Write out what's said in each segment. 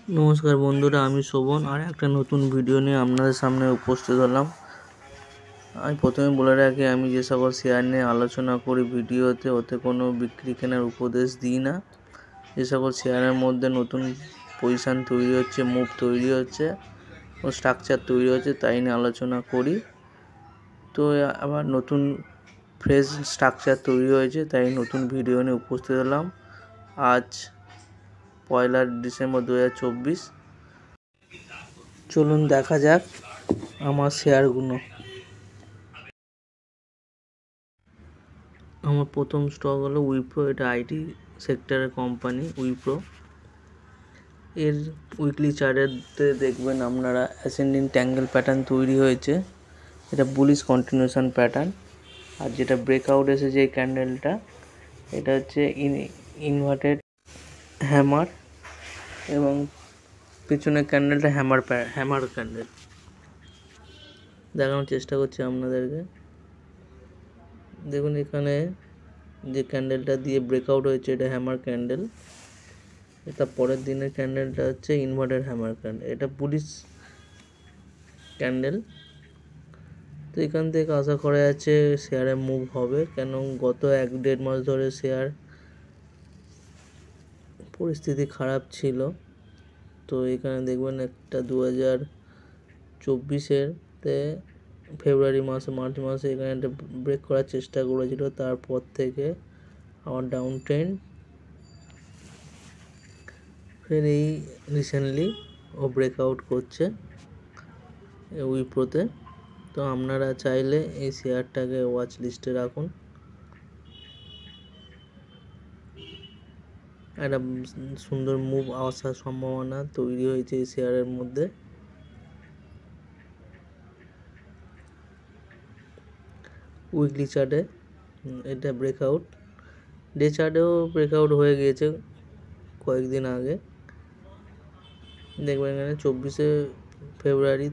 নমস্কার বন্ধুরা, আমি শোভন আর একটা নতুন ভিডিও নিয়ে আপনাদের সামনে উপস্থিত হলাম। আমি প্রথমে বলে রাখি, আমি যে সকল শেয়ার নিয়ে আলোচনা করি ভিডিওতে, ওতে কোনো বিক্রি কেনার উপদেশ দিই না। যে সকল শেয়ারের মধ্যে নতুন পজিশান তৈরি হচ্ছে, মুভ তৈরি হচ্ছে ও স্ট্রাকচার তৈরি হচ্ছে, তাই নিয়ে আলোচনা করি। তো আবার নতুন ফ্রেশ স্ট্রাকচার তৈরি হয়েছে, তাই নতুন ভিডিও নিয়ে উপস্থিত হলাম। আজ 1 ডিসেম্বর 2024। চলুন দেখা যাক আমার শেয়ারগুলো। আমার প্রথম স্টক হলো উইপ্রো। এটা আইটি সেক্টরের কোম্পানি উইপ্রো। এর উইকলি চার্টেতে দেখবেন আপনারা অ্যাসেন্ডিং ট্যাঙ্গেল প্যাটার্ন তৈরি হয়েছে। এটা বুলিশ কন্টিনিউশন প্যাটার্ন। আর যেটা ব্রেকআউট এসেছে এই ক্যান্ডেলটা, এটা হচ্ছে ইনভার্টেড হ্যামার, এবং পিছনের ক্যান্ডেলটা হ্যামার ক্যান্ডেল। দেখানোর চেষ্টা করছি আপনাদেরকে। দেখুন এখানে যে ক্যান্ডেলটা দিয়ে ব্রেকআউট হয়েছে, এটা হ্যামার ক্যান্ডেল। এটা পরের দিনের ক্যান্ডেলটা হচ্ছে ইনভার্টেড হ্যামার ক্যান্ডেল। এটা বুলিশ ক্যান্ডেল। তো এখান থেকে আশা করা যাচ্ছে শেয়ারে মুভ হবে, কেন গত 1-1.5 মাস ধরে শেয়ার পরিস্থিতি খারাপ ছিল। তো এখানে দেখবেন একটা 2024-এরতে ফেব্রুয়ারি মার্চ মাসে এখানে একটা ব্রেক করার চেষ্টা করেছিল। তারপর থেকে আমার ডাউন ট্রেন্ড, ফের এই রিসেন্টলি ও ব্রেকআউট করছে উইপ্রোতে। তো আপনারা চাইলে এই শেয়ারটাকে ওয়াচ লিস্টে রাখুন। একটা সুন্দর মুভ আসার সম্ভাবনা তৈরি হয়েছে এই শেয়ারের মধ্যে। উইকলি চার্টে এটা ব্রেকআউট, ডে চার্টেও ব্রেকআউট হয়ে গিয়েছে কয়েকদিন আগে। দেখবেন এখানে 24শে ফেব্রুয়ারি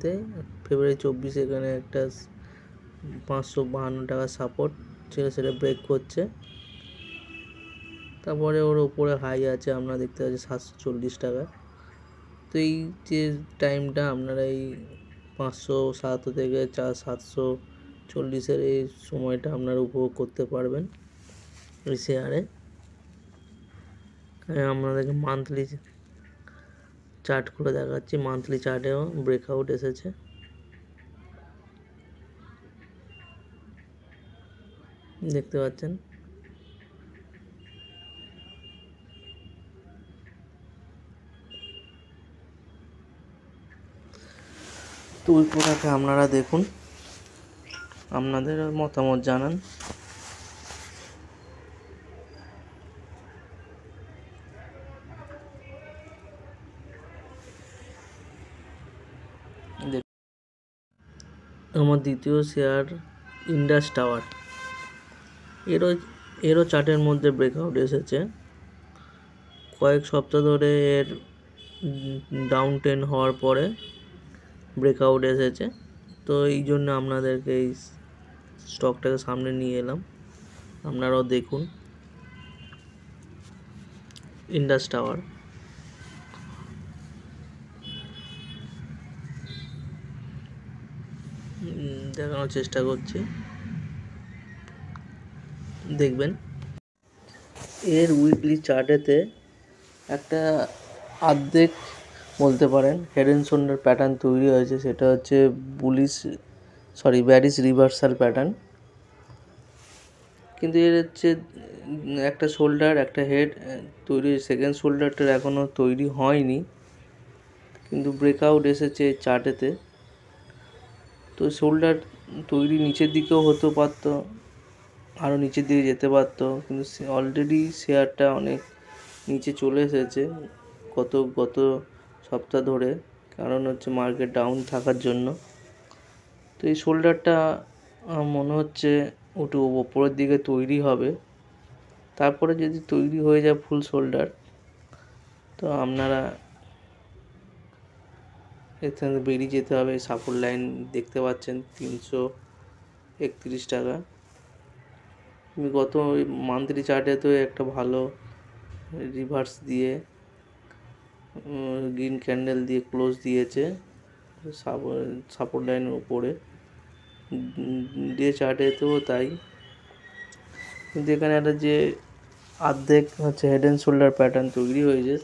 24 এখানে একটা 552 টাকা সাপোর্ট ছিল, সেটা ব্রেক করছে। তারপরে ওর ওপরে হাই আছে, আপনারা দেখতে পাচ্ছেন 740 টাকা। তো এই যে টাইমটা আপনারা এই 507 থেকে 740-এর এই সময়টা আপনারা উপভোগ করতে পারবেন এই শেয়ারে। আপনাদেরকে মান্থলি চার্ট করে দেখাচ্ছি। মান্থলি চার্টেও ব্রেকআউট এসেছে। দেখতে পাচ্ছেন। তো ওই প্রোডাক্টে আপনারা দেখুন, আপনাদের মতামত জানান। আমার দ্বিতীয় শেয়ার ইন্ডাস টাওয়ার। এরও চার্টের মধ্যে ব্রেকআউট এসেছে। কয়েক সপ্তাহ ধরে এর ডাউন ট্রেন্ড হওয়ার পরে ব্রেকআউট এসেছে। তো এই জন্য আপনাদেরকে এই স্টকটাকে সামনে নিয়ে এলাম, আপনারাও দেখুন। ইন্ডাস টাওয়ার দেখানোর চেষ্টা করছি, দেখবেন। এর উইকলি চার্টেতে একটা অর্ধেক বলতে পারেন হেড অ্যান্ড শোল্ডার প্যাটার্ন তৈরি হয়েছে। সেটা হচ্ছে ব্যারিশ রিভার্সাল প্যাটার্ন। কিন্তু এর হচ্ছে একটা শোল্ডার, একটা হেড তৈরি। সেকেন্ড শোল্ডারটার এখনও তৈরি হয়নি, কিন্তু ব্রেকআউট এসেছে চার্টেতে। তো শোল্ডার তৈরি নিচের দিকেও হতে পারতো, আরও নিচের দিকে যেতে পারতো, কিন্তু অলরেডি শেয়ারটা অনেক নিচে চলে এসেছে গত সপ্তাহ ধরে। কারণ হচ্ছে মার্কেট ডাউন থাকার জন্য। তো এই শোল্ডারটা মনে হচ্ছে ওপরের দিকে তৈরি হবে। তারপরে যদি তৈরি হয়ে যায় ফুল শোল্ডার, তো আপনারা এর থেকে বেরিয়ে যেতে হবে। সাপোর্ট লাইন দেখতে পাচ্ছেন 331 টাকা। গত মান্থলি চার্টে তো একটা ভালো রিভার্স দিয়ে গ্রিন ক্যান্ডেল দিয়ে ক্লোজ দিয়েছে সাপোর্ট লাইনের উপরে, ডে চার্টেতেও তাই। কিন্তু এখানে একটা যে অর্ধেক হচ্ছে হেড অ্যান্ড শোল্ডার প্যাটার্ন তৈরি হয়েছে,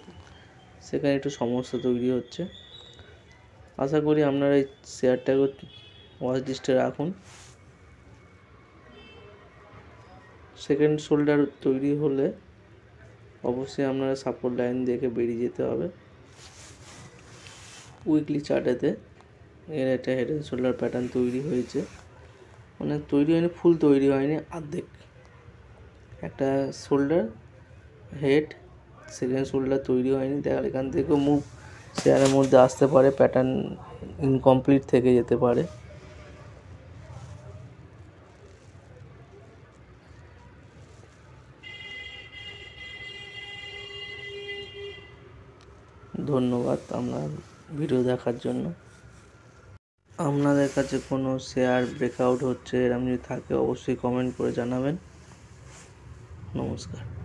সেখানে একটু সমস্যা তৈরি হচ্ছে। আশা করি আপনারা এই শেয়ারটাকে ওয়াচ লিস্টে রাখুন। সেকেন্ড শোল্ডার তৈরি হলে অবশ্যই আপনারা সাপোর্ট লাইন দেখে বেরিয়ে যেতে হবে। উইকলি চার্টেতে এর একটা হেড অ্যান্ড শোল্ডার প্যাটার্ন তৈরি হয়েছে, মানে তৈরি হয়নি, ফুল তৈরি হয়নি, অর্ধেক। একটা শোল্ডার, হেড, সেকেন্ড শোল্ডার তৈরি হয়নি। দেখা এখান থেকেও মুভ শেয়ারের মধ্যে আসতে পারে, প্যাটার্ন ইনকমপ্লিট থেকে যেতে পারে। ধন্যবাদ আপনার ভিডিও দেখার জন্য। আপনাদের কাছে কোনো শেয়ার ব্রেকআউট হচ্ছে এরকম যদি থাকে অবশ্যই কমেন্ট করে জানাবেন। নমস্কার।